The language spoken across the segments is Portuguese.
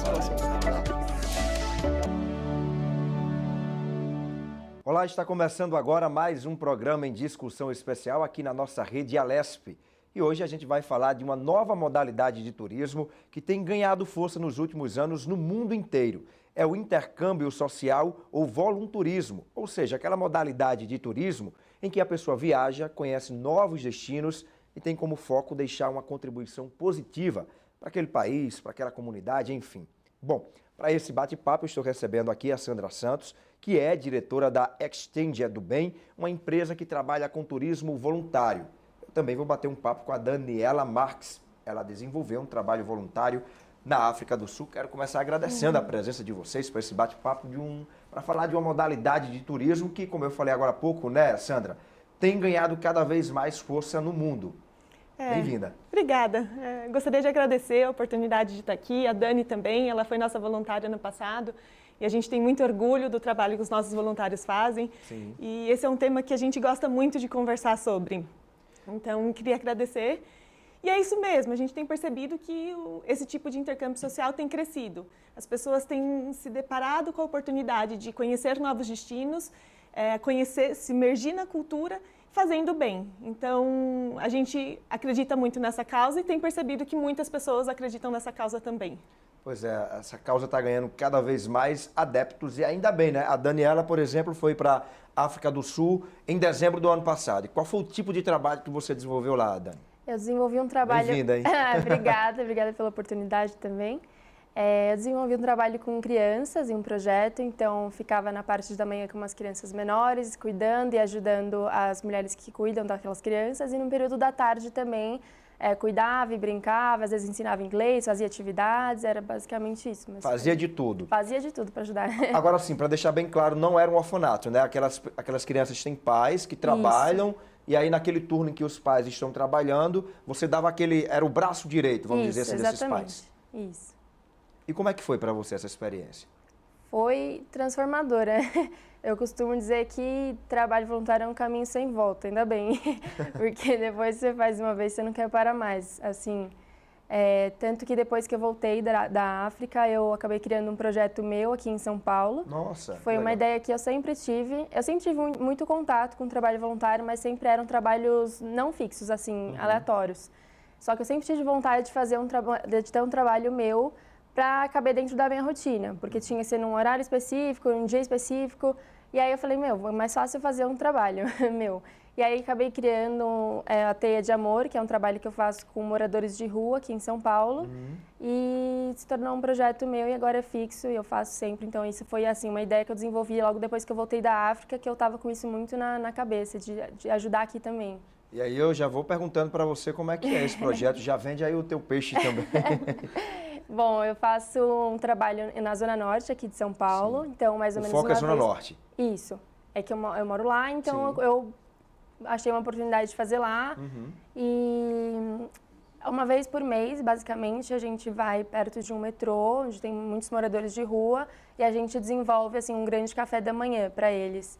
abraço. Olá, está começando agora mais um programa em discussão especial aqui na nossa rede Alesp. E hoje a gente vai falar de uma nova modalidade de turismo que tem ganhado força nos últimos anos no mundo inteiro. É o intercâmbio social ou volunturismo, ou seja, aquela modalidade de turismo em que a pessoa viaja, conhece novos destinos e tem como foco deixar uma contribuição positiva para aquele país, para aquela comunidade, enfim. Bom, para esse bate-papo eu estou recebendo aqui a Sandra Santos, que é diretora da Exchange do Bem, uma empresa que trabalha com turismo voluntário. Eu também vou bater um papo com a Daniela Marques. Ela desenvolveu um trabalho voluntário na África do Sul. Quero começar agradecendo a presença de vocês para esse bate-papo para falar de uma modalidade de turismo que, como eu falei agora há pouco, né, Sandra, tem ganhado cada vez mais força no mundo. Bem-vinda. Obrigada. Gostaria de agradecer a oportunidade de estar aqui, a Dani também, ela foi nossa voluntária no passado e a gente tem muito orgulho do trabalho que os nossos voluntários fazem. Sim. E esse é um tema que a gente gosta muito de conversar sobre. Então, queria agradecer. E é isso mesmo, a gente tem percebido que esse tipo de intercâmbio social tem crescido. As pessoas têm se deparado com a oportunidade de conhecer novos destinos, se imergir na cultura, fazendo bem. Então, a gente acredita muito nessa causa e tem percebido que muitas pessoas acreditam nessa causa também. Pois é, essa causa está ganhando cada vez mais adeptos e ainda bem, né? A Daniela, por exemplo, foi para a África do Sul em dezembro do ano passado. E qual foi o tipo de trabalho que você desenvolveu lá, Dani? Eu desenvolvi um trabalho... Bem-vinda, hein? Obrigada pela oportunidade também. Eu desenvolvi um trabalho com crianças em um projeto, então ficava na parte da manhã com umas crianças menores, cuidando e ajudando as mulheres que cuidam daquelas crianças, e no período da tarde também cuidava e brincava, às vezes ensinava inglês, fazia atividades, era basicamente isso. Mas fazia de tudo. Fazia de tudo para ajudar. Agora sim, para deixar bem claro, não era um orfanato, né? Aquelas crianças têm pais que trabalham... Isso. E aí, naquele turno em que os pais estão trabalhando, você dava era o braço direito, vamos dizer assim, desses pais. Isso. E como é que foi para você essa experiência? Foi transformadora. Eu costumo dizer que trabalho voluntário é um caminho sem volta, ainda bem. Porque depois que você faz uma vez, você não quer parar mais. Assim, tanto que depois que eu voltei da África, eu acabei criando um projeto meu aqui em São Paulo. Nossa! Foi uma ideia que eu sempre tive. Eu sempre tive muito contato com o trabalho voluntário, mas sempre eram trabalhos não fixos, assim, aleatórios. Só que eu sempre tive vontade de ter um trabalho meu para caber dentro da minha rotina, porque tinha que ser num horário específico, num dia específico. E aí eu falei, é mais fácil fazer um trabalho meu. E aí acabei criando a Teia de Amor, que é um trabalho que eu faço com moradores de rua aqui em São Paulo. E se tornou um projeto meu e agora é fixo e eu faço sempre. Então isso foi assim uma ideia que eu desenvolvi logo depois que eu voltei da África, que eu estava com isso muito na cabeça, de ajudar aqui também. E aí eu já vou perguntando para você como é que é esse projeto. Já vende aí o teu peixe também. Bom, eu faço um trabalho na Zona Norte aqui de São Paulo. Sim. Então mais ou menos foco é Zona Norte. Isso. É que eu moro lá, então eu achei uma oportunidade de fazer lá. E uma vez por mês, basicamente, a gente vai perto de um metrô, onde tem muitos moradores de rua, e a gente desenvolve assim, um grande café da manhã para eles.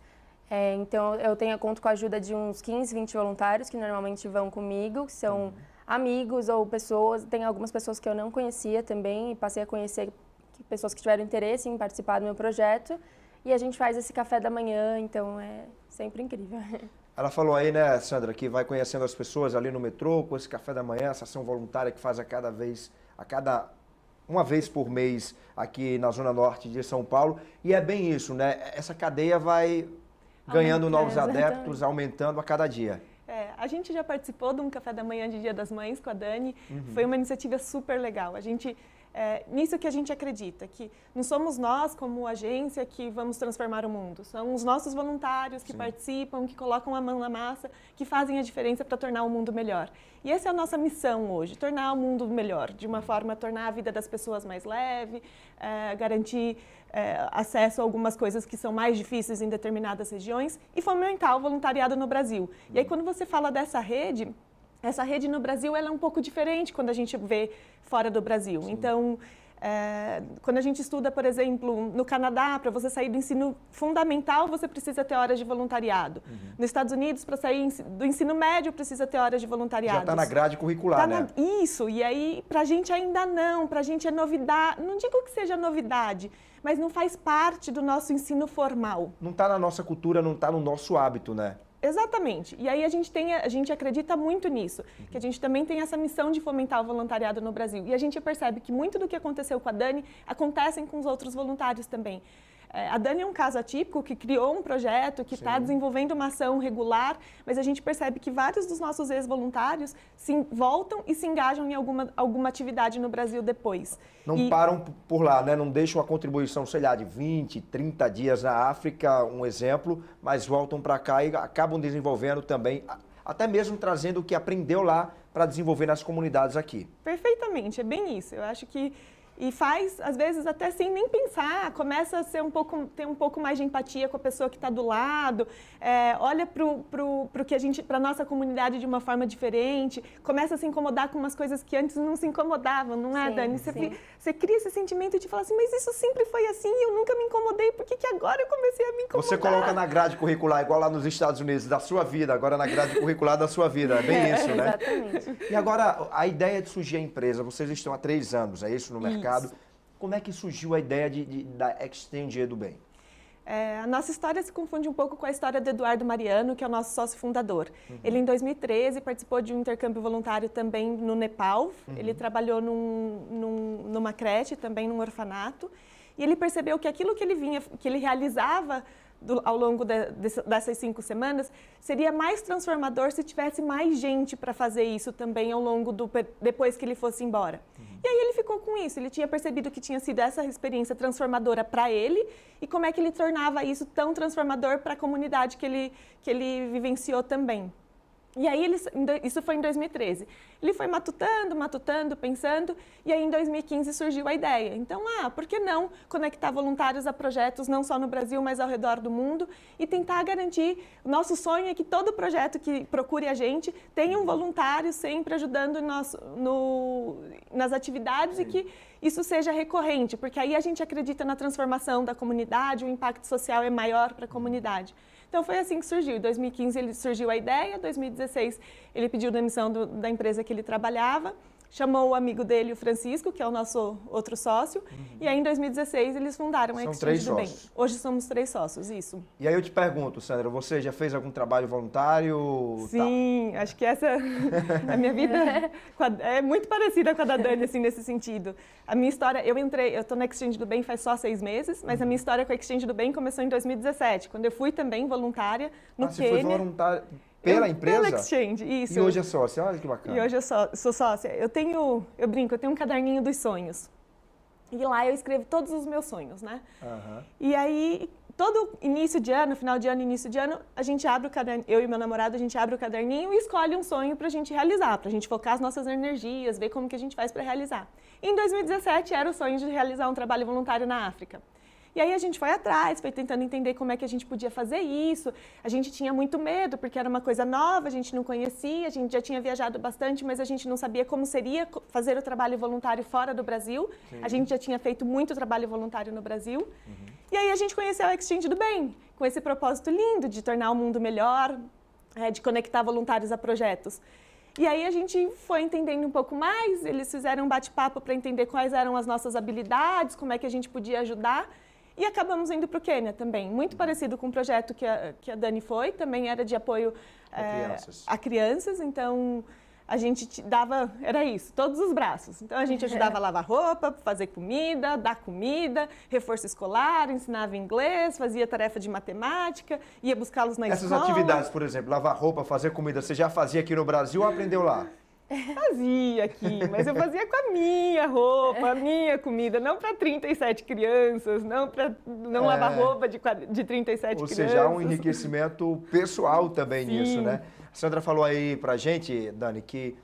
Então, eu conto com a ajuda de uns 15, 20 voluntários que normalmente vão comigo, que são amigos ou pessoas. Tem algumas pessoas que eu não conhecia também, e passei a conhecer pessoas que tiveram interesse em participar do meu projeto. E a gente faz esse café da manhã, então é sempre incrível. Ela falou aí, né, Sandra, que vai conhecendo as pessoas ali no metrô, com esse café da manhã, essa ação voluntária que faz uma vez por mês aqui na Zona Norte de São Paulo. E é bem isso, né? Essa cadeia vai ganhando novos adeptos, aumentando a cada dia. A gente já participou de um café da manhã de Dia das Mães com a Dani. Foi uma iniciativa super legal. Nisso que a gente acredita, que não somos nós, como agência, que vamos transformar o mundo. São os nossos voluntários que participam, que colocam a mão na massa, que fazem a diferença para tornar o mundo melhor. E essa é a nossa missão hoje, tornar o mundo melhor, de uma forma, tornar a vida das pessoas mais leve, garantir acesso a algumas coisas que são mais difíceis em determinadas regiões e fomentar o voluntariado no Brasil. E aí, quando você fala dessa rede... Essa rede no Brasil ela é um pouco diferente quando a gente vê fora do Brasil. Sim. Então, Quando a gente estuda, por exemplo, no Canadá, para você sair do ensino fundamental, você precisa ter horas de voluntariado. Nos Estados Unidos, para sair do ensino médio, precisa ter horas de voluntariado. Já está na grade curricular, né? Isso, e aí para a gente ainda não, para a gente é novidade, não digo que seja novidade, mas não faz parte do nosso ensino formal. Não está na nossa cultura, não está no nosso hábito, né? Exatamente. E aí a gente acredita muito nisso, que a gente também tem essa missão de fomentar o voluntariado no Brasil. E a gente percebe que muito do que aconteceu com a Dani acontecem com os outros voluntários também. A Dani é um caso atípico que criou um projeto, que está desenvolvendo uma ação regular, mas a gente percebe que vários dos nossos ex-voluntários voltam e se engajam em alguma atividade no Brasil depois. Não param por lá, né? Não deixam a contribuição, sei lá, de 20, 30 dias na África, um exemplo, mas voltam para cá e acabam desenvolvendo também, até mesmo trazendo o que aprendeu lá para desenvolver nas comunidades aqui. Perfeitamente, é bem isso. Eu acho que e faz, às vezes, até sem nem pensar, começa a ser ter um pouco mais de empatia com a pessoa que está do lado, olha para a nossa comunidade de uma forma diferente, começa a se incomodar com umas coisas que antes não se incomodavam, não é, Dani? Você cria esse sentimento de falar assim, mas isso sempre foi assim, eu nunca me incomodei, por que agora eu comecei a me incomodar? Você coloca na grade curricular, igual lá nos Estados Unidos, da sua vida, agora na grade curricular da sua vida, é bem isso, né? Exatamente. E agora, a ideia de surgir a empresa, vocês estão há 3 anos, é isso, no mercado? Como é que surgiu a ideia da Extend EduBem? A nossa história se confunde um pouco com a história do Eduardo Mariano, que é o nosso sócio fundador. Ele, em 2013, participou de um intercâmbio voluntário também no Nepal. Ele trabalhou numa creche, também num orfanato. E ele percebeu que aquilo que ele realizava ao longo dessas 5 semanas, seria mais transformador se tivesse mais gente para fazer isso também ao longo depois que ele fosse embora. E aí ele ficou com isso, ele tinha percebido que tinha sido essa experiência transformadora para ele e como é que ele tornava isso tão transformador para a comunidade que ele vivenciou também. E aí, isso foi em 2013. Ele foi matutando, pensando, e aí em 2015 surgiu a ideia. Então, por que não conectar voluntários a projetos não só no Brasil, mas ao redor do mundo e tentar garantir, o nosso sonho é que todo projeto que procure a gente tenha um voluntário sempre ajudando nas atividades e que isso seja recorrente, porque aí a gente acredita na transformação da comunidade, o impacto social é maior para a comunidade. Então, foi assim que surgiu. Em 2015, surgiu a ideia. Em 2016, ele pediu demissão da empresa que ele trabalhava, chamou o amigo dele, o Francisco, que é o nosso outro sócio, e aí em 2016 eles fundaram a Extend EduBem. Hoje somos 3 sócios, isso. E aí eu te pergunto, Sandra, você já fez algum trabalho voluntário? Sim, acho que a minha vida é muito parecida com a da Dani, assim, nesse sentido. A minha história, eu estou na Extend EduBem faz só 6 meses, mas a minha história com a Extend EduBem começou em 2017, quando eu fui também voluntária no Quênia. Você foi voluntária pela empresa? Pela Exchange, isso. E hoje é sócia, olha que bacana. E hoje eu sou sócia. Eu brinco, eu tenho um caderninho dos sonhos. E lá eu escrevo todos os meus sonhos, né? E aí, todo início de ano, final de ano, início de ano, a gente abre o caderninho, eu e meu namorado, a gente abre o caderninho e escolhe um sonho pra gente realizar, pra gente focar as nossas energias, ver como que a gente faz para realizar. E em 2017 era o sonho de realizar um trabalho voluntário na África. E aí a gente foi atrás, foi tentando entender como é que a gente podia fazer isso. A gente tinha muito medo, porque era uma coisa nova, a gente não conhecia, a gente já tinha viajado bastante, mas a gente não sabia como seria fazer o trabalho voluntário fora do Brasil. Sim. A gente já tinha feito muito trabalho voluntário no Brasil. E aí a gente conheceu a Extend EduBem, com esse propósito lindo de tornar o mundo melhor, de conectar voluntários a projetos. E aí a gente foi entendendo um pouco mais, eles fizeram um bate-papo para entender quais eram as nossas habilidades, como é que a gente podia ajudar. E acabamos indo para o Quênia também, muito parecido com o projeto que a Dani foi, também era de apoio a crianças, então a gente era isso, todos os braços. Então a gente ajudava a lavar roupa, fazer comida, dar comida, reforço escolar, ensinava inglês, fazia tarefa de matemática, ia buscá-los na escola. Essas atividades, por exemplo, lavar roupa, fazer comida, você já fazia aqui no Brasil ou aprendeu lá? Fazia aqui, mas eu fazia com a minha roupa, a minha comida, não para 37 crianças, não lavar roupa de 37 crianças. Ou seja, há um enriquecimento pessoal também nisso, né? A Sandra falou aí pra gente, Dani, que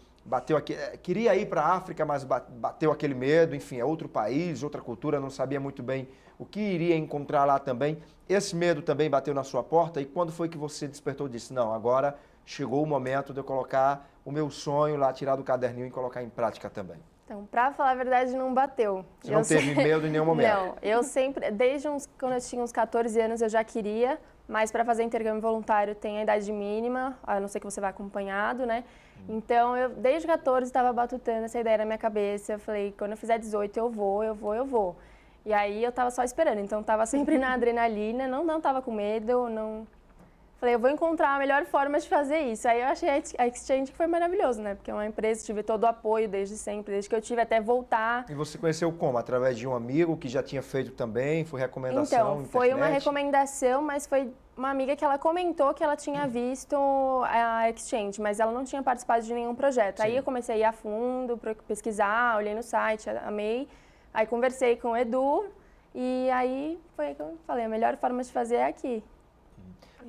queria ir para a África, mas bateu aquele medo, enfim, é outro país, outra cultura, não sabia muito bem o que iria encontrar lá também. Esse medo também bateu na sua porta e quando foi que você despertou e disse, não, agora chegou o momento de eu colocar o meu sonho lá, tirar do caderninho e colocar em prática também? Então, pra falar a verdade, não bateu. Você não teve medo em nenhum momento? Não, eu sempre, quando eu tinha uns 14 anos, eu já queria, mas para fazer intercâmbio voluntário tem a idade mínima, a não ser que você vá acompanhado, né? Então, eu desde 14 estava batutando essa ideia na minha cabeça. Eu falei, quando eu fizer 18 eu vou. E aí eu tava só esperando, então tava sempre na adrenalina, não tava com medo, não... Falei, eu vou encontrar a melhor forma de fazer isso. Aí eu achei a Exchange que foi maravilhoso, né? Porque é uma empresa, tive todo o apoio desde sempre, desde que eu tive até voltar. E você conheceu como? Através de um amigo que já tinha feito também? Foi recomendação? Então, foi internet? uma recomendação, mas foi uma amiga que ela comentou que ela tinha visto a Exchange, mas ela não tinha participado de nenhum projeto. Sim. Aí eu comecei a ir a fundo, pesquisar, olhei no site, amei. Aí conversei com o Edu e aí foi que eu falei, a melhor forma de fazer é aqui.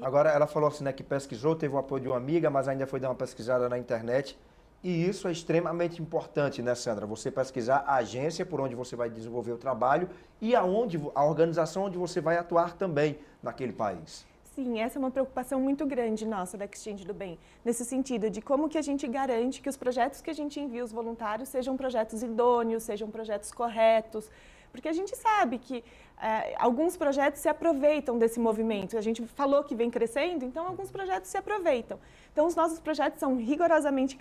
Agora, ela falou assim, né, que pesquisou, teve o apoio de uma amiga, mas ainda foi dar uma pesquisada na internet. E isso é extremamente importante, né, Sandra? Você pesquisar a agência por onde você vai desenvolver o trabalho e a organização onde você vai atuar também naquele país. Sim, essa é uma preocupação muito grande nossa da Exchange do Bem, nesse sentido de como que a gente garante que os projetos que a gente envia os voluntários sejam projetos idôneos, sejam projetos corretos, porque a gente sabe que alguns projetos se aproveitam desse movimento. A gente falou que vem crescendo, então alguns projetos se aproveitam. Então os nossos projetos são rigorosamente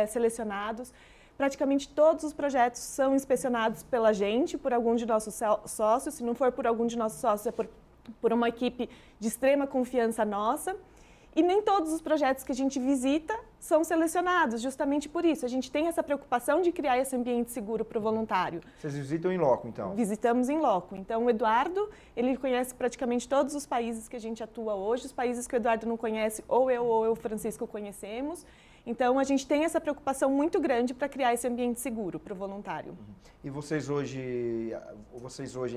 selecionados. Praticamente todos os projetos são inspecionados pela gente, por algum de nossos sócios. Se não for por algum de nossos sócios, é por uma equipe de extrema confiança nossa. E nem todos os projetos que a gente visita são selecionados, justamente por isso. A gente tem essa preocupação de criar esse ambiente seguro para o voluntário. Vocês visitam em loco, então? Visitamos em loco. Então, o Eduardo, ele conhece praticamente todos os países que a gente atua hoje. Os países que o Eduardo não conhece, ou eu o Francisco conhecemos. Então, a gente tem essa preocupação muito grande para criar esse ambiente seguro para o voluntário. E vocês hoje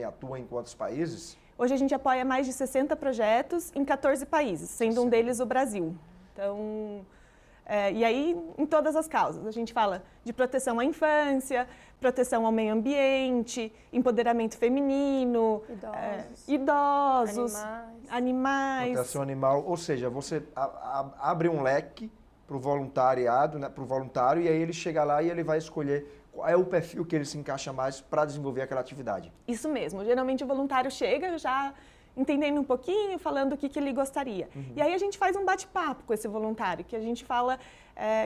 atuam em quantos países? Hoje a gente apoia mais de 60 projetos em 14 países, sendo um deles o Brasil. Então, e aí em todas as causas. A gente fala de proteção à infância, proteção ao meio ambiente, empoderamento feminino, idosos, animais. Proteção animal, ou seja, você abre um leque para o voluntariado, né, para o voluntário, e aí ele chega lá e ele vai escolher qual é o perfil que ele se encaixa mais para desenvolver aquela atividade. Isso mesmo. Geralmente o voluntário chega já entendendo um pouquinho, falando o que ele gostaria. E aí a gente faz um bate-papo com esse voluntário, que a gente fala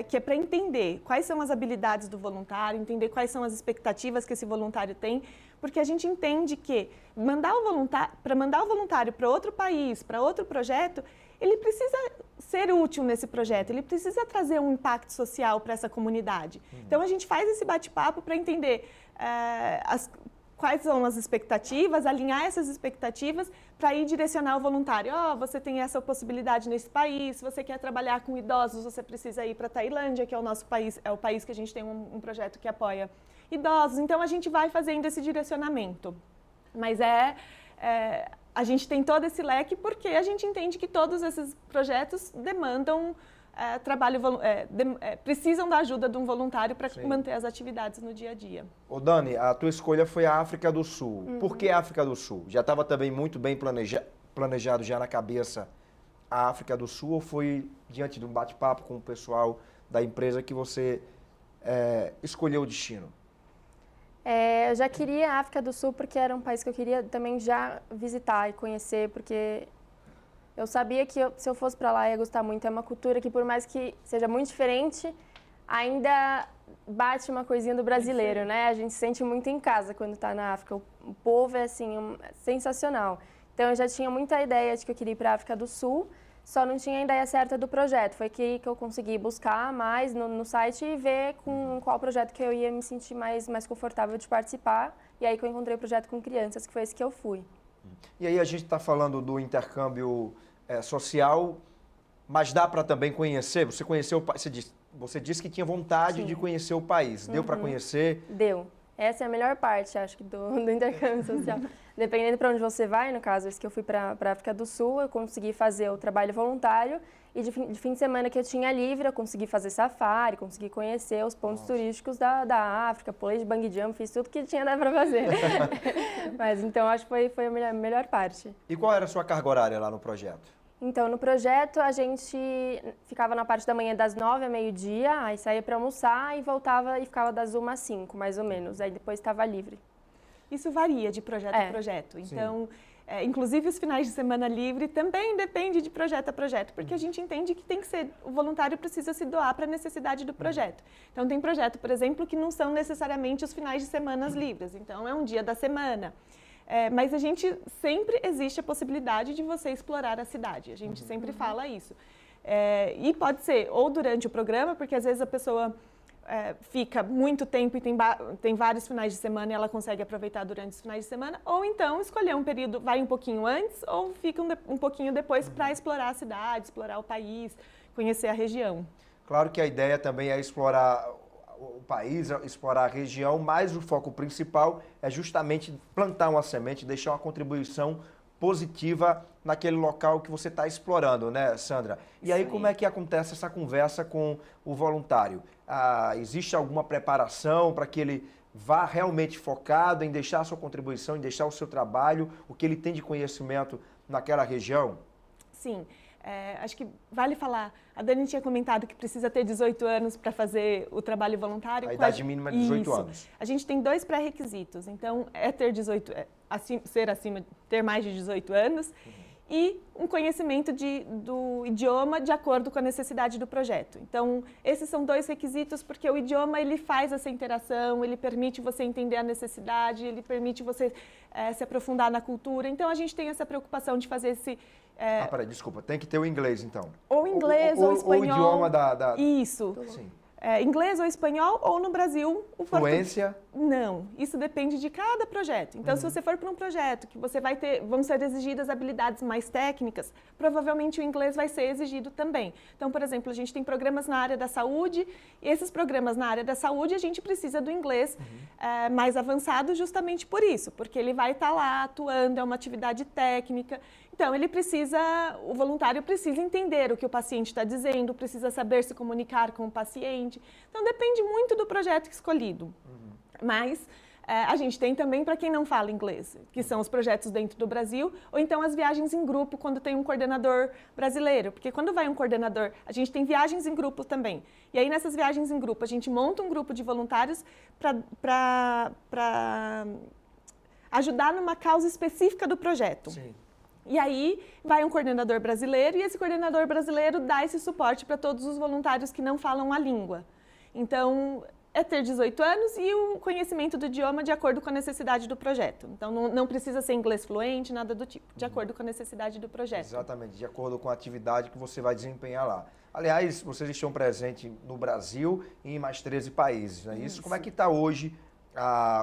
que é para entender quais são as habilidades do voluntário, entender quais são as expectativas que esse voluntário tem, porque a gente entende que para mandar o voluntário para outro país, para outro projeto, ele precisa ser útil nesse projeto, ele precisa trazer um impacto social para essa comunidade. Então, a gente faz esse bate-papo para entender quais são as expectativas, alinhar essas expectativas para ir direcionar o voluntário. Você tem essa possibilidade nesse país, se você quer trabalhar com idosos, você precisa ir para a Tailândia, que é o nosso país, é o país que a gente tem um projeto que apoia idosos. Então, a gente vai fazendo esse direcionamento. Mas a gente tem todo esse leque porque a gente entende que todos esses projetos demandam precisam da ajuda de um voluntário para manter as atividades no dia a dia. Ô Dani, a tua escolha foi a África do Sul. Por que a África do Sul? Já estava também muito bem planejado já na cabeça a África do Sul ou foi diante de um bate-papo com o pessoal da empresa que você escolheu o destino? Eu já queria a África do Sul porque era um país que eu queria também já visitar e conhecer, porque eu sabia que se eu fosse para lá eu ia gostar muito. É uma cultura que, por mais que seja muito diferente, ainda bate uma coisinha do brasileiro, né? A gente se sente muito em casa quando está na África. O povo é, assim, sensacional. Então, eu já tinha muita ideia de que eu queria ir para a África do Sul, só não tinha a ideia certa do projeto. Foi que eu consegui buscar mais no site e ver com qual projeto que eu ia me sentir mais confortável de participar. E aí que eu encontrei o projeto com crianças, que foi esse que eu fui. E aí a gente está falando do intercâmbio social, mas dá para também conhecer? Você conheceu, você disse que tinha vontade de conhecer o país. Deu para conhecer? Deu. Essa é a melhor parte, acho que, do intercâmbio social. Dependendo para onde você vai, no caso, esse que eu fui para a África do Sul, eu consegui fazer o trabalho voluntário e de fim de semana que eu tinha livre, eu consegui fazer safari, consegui conhecer os pontos turísticos da África, pulei de bungee jump, fiz tudo que tinha para fazer. Mas então acho que foi a melhor parte. E qual era a sua carga horária lá no projeto? Então, no projeto, a gente ficava na parte da manhã das 9 ao meio-dia, aí saía para almoçar e voltava e ficava das 1 às 5, mais ou menos. Aí depois estava livre. Isso varia de projeto a projeto. Então, inclusive os finais de semana livre também depende de projeto a projeto, porque a gente entende que tem que ser, o voluntário precisa se doar para a necessidade do projeto. Então, tem projeto, por exemplo, que não são necessariamente os finais de semana livres. Então, é um dia da semana. Mas a gente sempre existe a possibilidade de você explorar a cidade. A gente sempre fala isso. E pode ser ou durante o programa, porque às vezes a pessoa fica muito tempo e tem vários finais de semana e ela consegue aproveitar durante os finais de semana, ou então escolher um período, vai um pouquinho antes ou fica um pouquinho depois para explorar a cidade, explorar o país, conhecer a região. Claro que a ideia também é explorar o país, explorar a região, mas o foco principal é justamente plantar uma semente, deixar uma contribuição positiva naquele local que você está explorando, né, Sandra? E aí, como é que acontece essa conversa com o voluntário? Existe alguma preparação para que ele vá realmente focado em deixar a sua contribuição, em deixar o seu trabalho, o que ele tem de conhecimento naquela região? Sim. Acho que vale falar, a Dani tinha comentado que precisa ter 18 anos para fazer o trabalho voluntário. A idade mínima é 18 anos. A gente tem 2 pré-requisitos, então ter mais de 18 anos e um conhecimento do idioma de acordo com a necessidade do projeto. Então, esses são 2 requisitos, porque o idioma ele faz essa interação, ele permite você entender a necessidade, ele permite você se aprofundar na cultura. Então, a gente tem essa preocupação de fazer esse... peraí, desculpa, tem que ter o inglês, então. Ou inglês, ou espanhol. Ou o idioma da... Isso. Sim. Inglês ou espanhol, ou no Brasil o português. Fluência? Não, isso depende de cada projeto. Então, se você for para um projeto que você vão ser exigidas habilidades mais técnicas, provavelmente o inglês vai ser exigido também. Então, por exemplo, a gente tem programas na área da saúde, e esses programas na área da saúde a gente precisa do inglês mais avançado justamente por isso, porque ele vai estar lá atuando, é uma atividade técnica. Então, o voluntário precisa entender o que o paciente está dizendo, precisa saber se comunicar com o paciente. Então, depende muito do projeto escolhido. Mas a gente tem também para quem não fala inglês, que são os projetos dentro do Brasil, ou então as viagens em grupo, quando tem um coordenador brasileiro. Porque quando vai um coordenador, a gente tem viagens em grupo também. E aí, nessas viagens em grupo, a gente monta um grupo de voluntários para ajudar numa causa específica do projeto. Sim. E aí vai um coordenador brasileiro e esse coordenador brasileiro dá esse suporte para todos os voluntários que não falam a língua. Então, é ter 18 anos e o conhecimento do idioma de acordo com a necessidade do projeto. Então, não precisa ser inglês fluente, nada do tipo, de acordo com a necessidade do projeto. Exatamente, de acordo com a atividade que você vai desempenhar lá. Aliás, vocês estão presentes no Brasil e em mais 13 países, não é isso? Como é que está hoje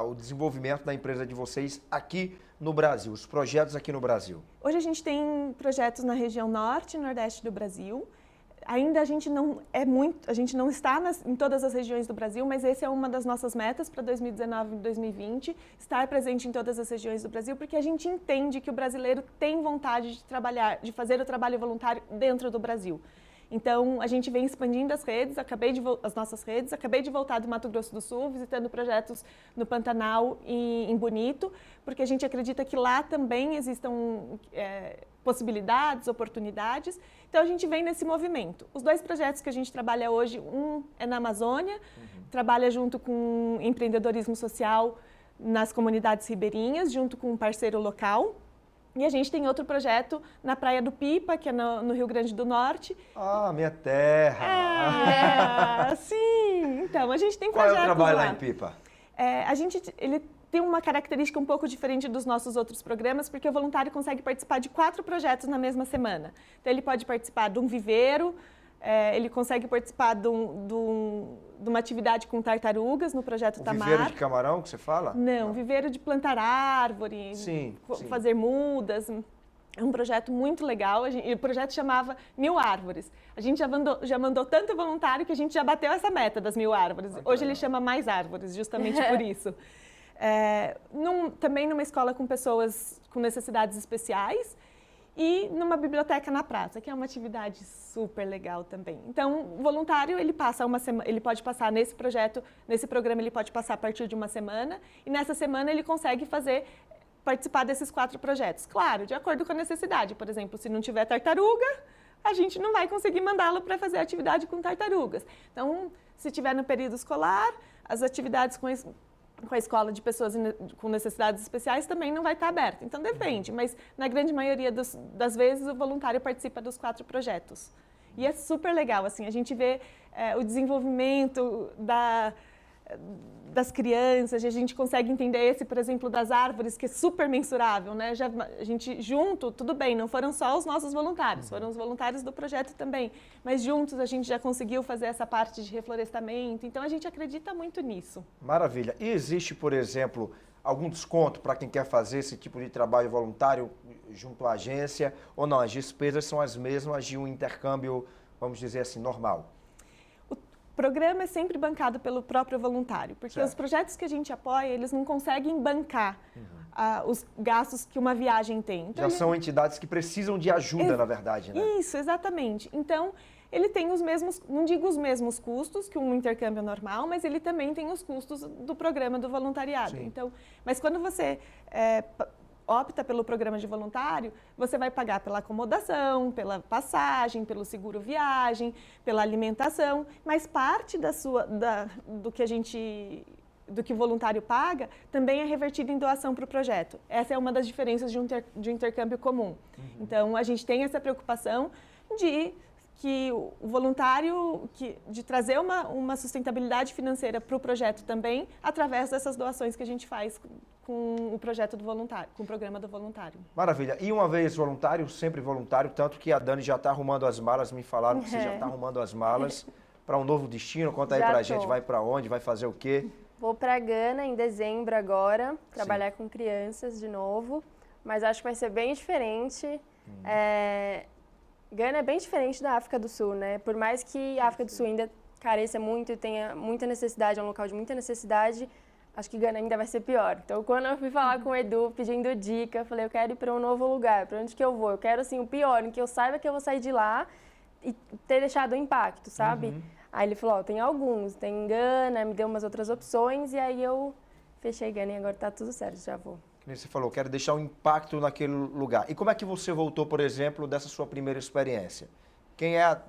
o desenvolvimento da empresa de vocês aqui no Brasil, os projetos aqui no Brasil? Hoje a gente tem projetos na região norte e nordeste do Brasil. Ainda a gente não está em todas as regiões do Brasil, mas essa é uma das nossas metas para 2019 e 2020, estar presente em todas as regiões do Brasil, porque a gente entende que o brasileiro tem vontade de trabalhar, de fazer o trabalho voluntário dentro do Brasil. Então, a gente vem expandindo as redes, as nossas redes. Acabei de voltar do Mato Grosso do Sul, visitando projetos no Pantanal e em Bonito, porque a gente acredita que lá também existam possibilidades, oportunidades. Então, a gente vem nesse movimento. Os 2 projetos que a gente trabalha hoje, um é na Amazônia, trabalha junto com empreendedorismo social nas comunidades ribeirinhas, junto com um parceiro local. E a gente tem outro projeto na Praia do Pipa, que é no Rio Grande do Norte. Ah, minha terra! Sim! Então, a gente tem projetos lá. Qual é o trabalho lá em Pipa? Ele tem uma característica um pouco diferente dos nossos outros programas, porque o voluntário consegue participar de 4 projetos na mesma semana. Então, ele pode participar de um viveiro, ele consegue participar de uma atividade com tartarugas no projeto Tamar. Viveiro de camarão que você fala? Não, viveiro de plantar árvore, fazer mudas. É um projeto muito legal. O projeto chamava 1000 árvores. A gente já mandou tanto voluntário que a gente já bateu essa meta das 1000 árvores. Hoje ele chama Mais Árvores, justamente por isso. Também numa escola com pessoas com necessidades especiais e numa biblioteca na praça, que é uma atividade super legal também. Então, o voluntário, ele pode passar nesse programa, ele pode passar a partir de uma semana, e nessa semana ele consegue fazer participar desses 4 projetos? Claro, de acordo com a necessidade. Por exemplo, se não tiver tartaruga, a gente não vai conseguir mandá-lo para fazer atividade com tartarugas. Então, se tiver no período escolar, as atividades com a escola de pessoas com necessidades especiais também não vai estar aberta. Então, depende, mas na grande maioria das vezes o voluntário participa dos 4 projetos. E é super legal, assim, a gente vê o desenvolvimento das crianças, a gente consegue entender esse, por exemplo, das árvores, que é super mensurável, né? A gente junto, tudo bem, não foram só os nossos voluntários, foram os voluntários do projeto também, mas juntos a gente já conseguiu fazer essa parte de reflorestamento, então a gente acredita muito nisso. Maravilha. E existe, por exemplo, algum desconto para quem quer fazer esse tipo de trabalho voluntário junto à agência, ou não? As despesas são as mesmas de um intercâmbio, vamos dizer assim, normal? O programa é sempre bancado pelo próprio voluntário, porque certo. Os projetos que a gente apoia, eles não conseguem bancar os gastos que uma viagem tem. Então, já são entidades que precisam de ajuda, na verdade, né? Isso, exatamente. Então, ele tem os mesmos, não digo os mesmos custos que um intercâmbio normal, mas ele também tem os custos do programa do voluntariado. Então, mas quando você opta pelo programa de voluntário, você vai pagar pela acomodação, pela passagem, pelo seguro viagem, pela alimentação, mas parte do que o voluntário paga também é revertido em doação para o projeto. Essa é uma das diferenças de um intercâmbio comum. Então, a gente tem essa preocupação de que o voluntário, de trazer uma sustentabilidade financeira para o projeto também, através dessas doações que a gente faz com o projeto do voluntário, com o programa do voluntário. Maravilha. E uma vez voluntário, sempre voluntário, tanto que a Dani já está arrumando as malas, me falaram que você já está arrumando as malas para um novo destino. Conta aí para a gente, vai para onde, vai fazer o quê? Vou para Gana em dezembro agora, trabalhar com crianças de novo, mas acho que vai ser bem diferente. Gana é bem diferente da África do Sul, né? Por mais que a África do Sul ainda careça muito e tenha muita necessidade, é um local de muita necessidade, acho que Gana ainda vai ser pior. Então, quando eu fui falar com o Edu, pedindo dica, eu falei, eu quero ir para um novo lugar, para onde que eu vou? Eu quero, assim, o pior, em que eu saiba que eu vou sair de lá e ter deixado um impacto, sabe? Aí ele falou, tem alguns, tem Gana, me deu umas outras opções, e aí eu fechei Gana e agora tá tudo certo, já vou. Você falou, quero deixar um impacto naquele lugar. E como é que você voltou, por exemplo, dessa sua primeira experiência?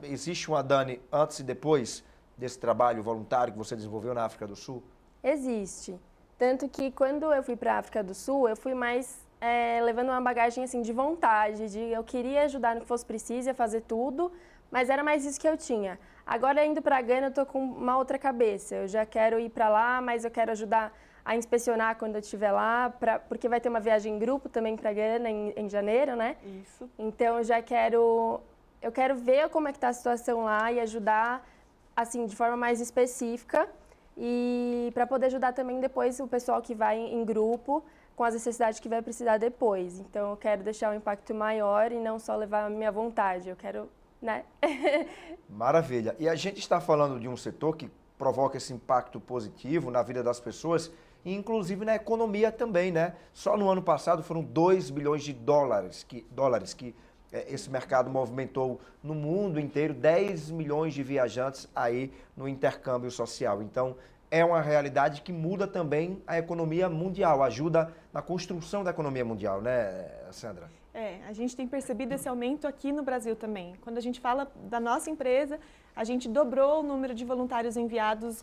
Existe uma Dani antes e depois desse trabalho voluntário que você desenvolveu na África do Sul? Existe. Tanto que quando eu fui para a África do Sul, eu fui mais levando uma bagagem assim, de vontade, eu queria ajudar no que fosse preciso, ia fazer tudo, mas era mais isso que eu tinha. Agora, indo para Gana, eu estou com uma outra cabeça. Eu já quero ir para lá, mas eu quero ajudar a inspecionar quando eu estiver lá, porque vai ter uma viagem em grupo também para Gana em janeiro, né? Isso. Então, eu quero ver como é que está a situação lá e ajudar, assim, de forma mais específica, e para poder ajudar também depois o pessoal que vai em grupo com as necessidades que vai precisar depois. Então, eu quero deixar um impacto maior e não só levar a minha vontade, eu quero, né? Maravilha. E a gente está falando de um setor que provoca esse impacto positivo na vida das pessoas, e inclusive na economia também, né? Só no ano passado foram 2 bilhões de dólares que esse mercado movimentou no mundo inteiro, 10 milhões de viajantes aí no intercâmbio social. Então, é uma realidade que muda também a economia mundial, ajuda na construção da economia mundial, né, Sandra? A gente tem percebido esse aumento aqui no Brasil também. Quando a gente fala da nossa empresa, a gente dobrou o número de voluntários enviados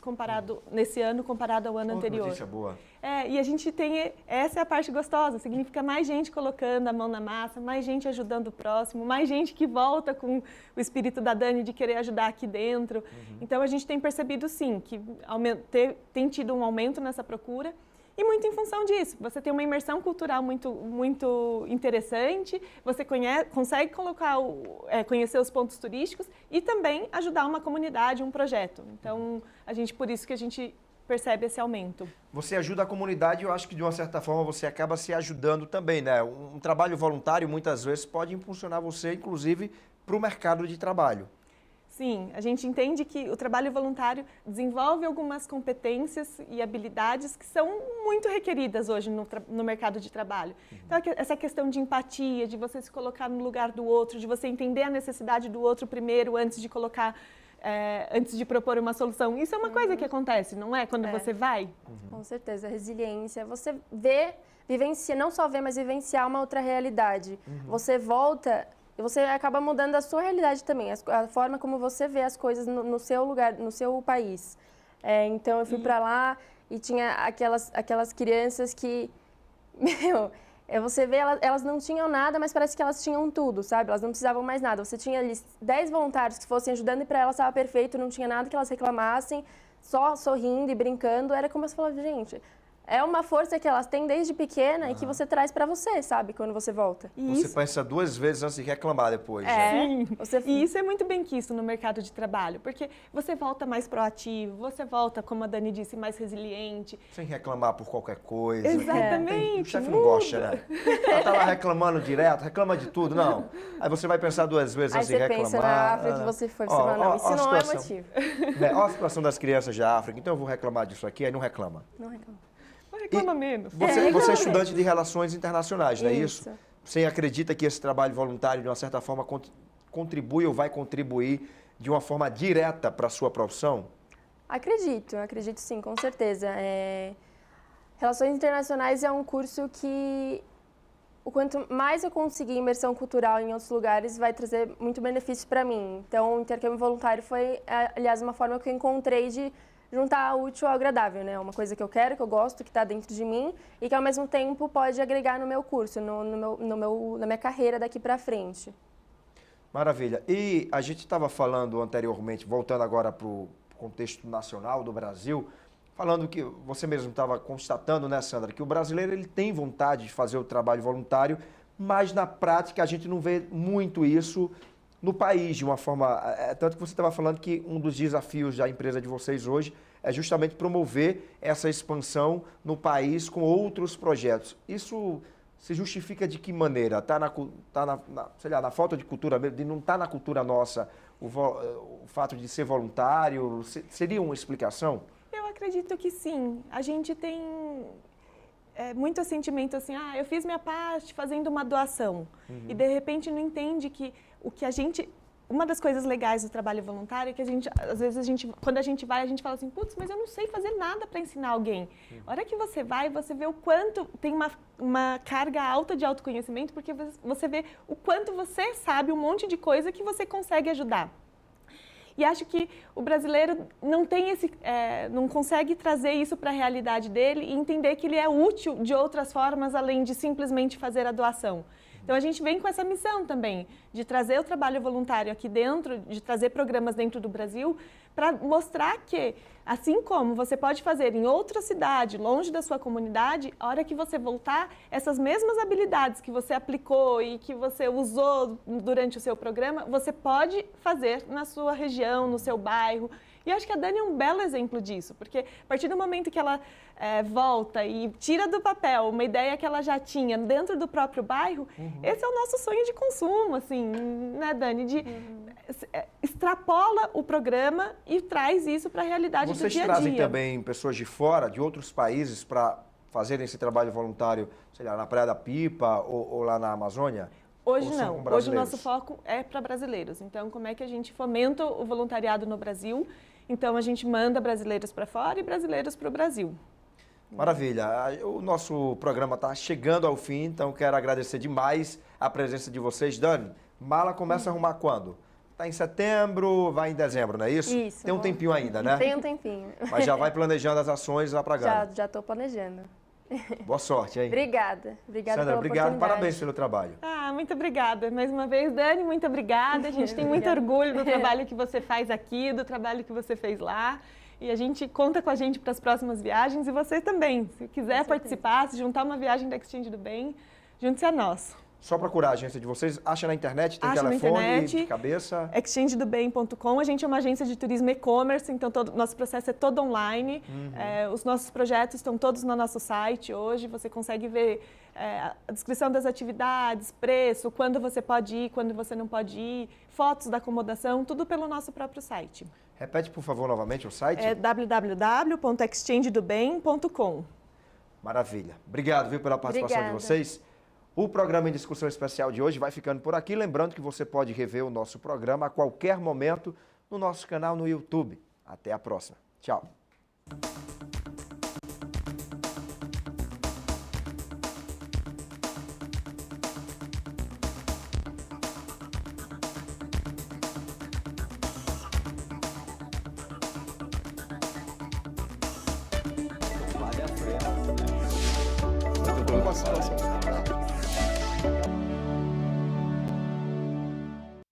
nesse ano comparado ao ano anterior. Notícia boa. E a gente tem, essa é a parte gostosa, significa mais gente colocando a mão na massa, mais gente ajudando o próximo, mais gente que volta com o espírito da Dani de querer ajudar aqui dentro. Então a gente tem percebido sim, que tem tido um aumento nessa procura. E muito em função disso, você tem uma imersão cultural muito interessante, você consegue conhecer os pontos turísticos e também ajudar uma comunidade, um projeto. Então, por isso que a gente percebe esse aumento. Você ajuda a comunidade e eu acho que de uma certa forma você acaba se ajudando também, né? Um trabalho voluntário muitas vezes pode impulsionar você, inclusive, para o mercado de trabalho. Sim, a gente entende que o trabalho voluntário desenvolve algumas competências e habilidades que são muito requeridas hoje no mercado de trabalho. Então, essa questão de empatia, de você se colocar no lugar do outro, de você entender a necessidade do outro primeiro, antes de colocar antes de propor uma solução. Isso é uma coisa que acontece, não é? Quando você vai. Com certeza, resiliência. Você vê, vivencia, não só ver, mas vivenciar uma outra realidade. Você volta e você acaba mudando a sua realidade também, a forma como você vê as coisas no seu lugar, no seu país. Então, eu fui para lá e tinha aquelas crianças que, você vê, elas não tinham nada, mas parece que elas tinham tudo, sabe? Elas não precisavam mais nada. Você tinha ali 10 voluntários que fossem ajudando e para elas estava perfeito, não tinha nada que elas reclamassem, só sorrindo e brincando. Era como você falava, gente, é uma força que elas têm desde pequena e que você traz para você, sabe? Quando você volta. Você pensa 2 vezes antes de reclamar depois. Sim. E isso é muito bem quisto no mercado de trabalho, porque você volta mais proativo, você volta, como a Dani disse, mais resiliente. Sem reclamar por qualquer coisa. Exatamente. O chefe não gosta, né? Ela tá lá reclamando direto, reclama de tudo, não. Aí você vai pensar 2 vezes antes de reclamar. Aí você pensa na África que você foi, você fala, não, isso não é motivo. Olha a situação das crianças da África, então eu vou reclamar disso aqui, aí não reclama. Não reclama. Reclama menos. Você é estudante de relações internacionais, não é isso? Você acredita que esse trabalho voluntário, de uma certa forma, contribui ou vai contribuir de uma forma direta para a sua profissão? Acredito sim, com certeza. Relações internacionais é um curso que, o quanto mais eu conseguir imersão cultural em outros lugares, vai trazer muito benefício para mim. Então, o intercâmbio voluntário foi, aliás, uma forma que eu encontrei de juntar o útil ao agradável, né? Uma coisa que eu quero, que eu gosto, que está dentro de mim e que, ao mesmo tempo, pode agregar no meu curso, na minha carreira daqui para frente. Maravilha. E a gente estava falando anteriormente, voltando agora para o contexto nacional do Brasil, falando que você mesmo estava constatando, né, Sandra, que o brasileiro ele tem vontade de fazer o trabalho voluntário, mas na prática a gente não vê muito isso no país, de uma forma... Tanto que você estava falando que um dos desafios da empresa de vocês hoje é justamente promover essa expansão no país com outros projetos. Isso se justifica de que maneira? Está na falta de cultura, de não estar na cultura nossa o fato de ser voluntário? Seria uma explicação? Eu acredito que sim. A gente tem muito sentimento assim, eu fiz minha parte fazendo uma doação. E de repente não entende que uma das coisas legais do trabalho voluntário é que às vezes quando a gente vai, a gente fala assim, putz, mas eu não sei fazer nada para ensinar alguém. A hora que você vai, você vê o quanto tem uma carga alta de autoconhecimento, porque você vê o quanto você sabe um monte de coisa que você consegue ajudar. E acho que o brasileiro não consegue trazer isso para a realidade dele e entender que ele é útil de outras formas, além de simplesmente fazer a doação. Então, a gente vem com essa missão também, de trazer o trabalho voluntário aqui dentro, de trazer programas dentro do Brasil, para mostrar que, assim como você pode fazer em outra cidade, longe da sua comunidade, a hora que você voltar, essas mesmas habilidades que você aplicou e que você usou durante o seu programa, você pode fazer na sua região, no seu bairro. E eu acho que a Dani é um belo exemplo disso, porque a partir do momento que ela volta e tira do papel uma ideia que ela já tinha dentro do próprio bairro, esse é o nosso sonho de consumo, assim, né, Dani? Extrapola o programa e traz isso para a realidade do dia a dia. Vocês trazem também pessoas de fora, de outros países, para fazerem esse trabalho voluntário, sei lá, na Praia da Pipa ou lá na Amazônia? Hoje não. Hoje o nosso foco é para brasileiros. Então, como é que a gente fomenta o voluntariado no Brasil? Então, a gente manda brasileiros para fora e brasileiros para o Brasil. Maravilha. O nosso programa está chegando ao fim, então quero agradecer demais a presença de vocês. Dani, mala começa a arrumar quando? Está em setembro, vai em dezembro, não é isso? Isso. Tem um tempinho ainda, né? Tem um tempinho. Mas já vai planejando as ações lá para Gana. Já estou planejando. Boa sorte, hein? Obrigada. Obrigada Sandra, pela oportunidade. Parabéns pelo trabalho. Muito obrigada. Mais uma vez, Dani, muito obrigada. A gente tem muito orgulho do trabalho que você faz aqui, do trabalho que você fez lá. E a gente conta com a gente para as próximas viagens e você também. Se quiser participar, se juntar uma viagem da Exchange do Bem, junte-se a nós. Só procurar a agência de vocês, acha na internet, tem telefone, de cabeça? exchangedoBem.com, a gente é uma agência de turismo e-commerce, então nosso processo é todo online. Os nossos projetos estão todos no nosso site hoje, você consegue ver a descrição das atividades, preço, quando você pode ir, quando você não pode ir, fotos da acomodação, tudo pelo nosso próprio site. Repete, por favor, novamente o site. É www.exchangedoBem.com. Maravilha. Obrigado, viu, pela participação de vocês. O programa em discussão especial de hoje vai ficando por aqui. Lembrando que você pode rever o nosso programa a qualquer momento no nosso canal no YouTube. Até a próxima. Tchau. Muito boa situação.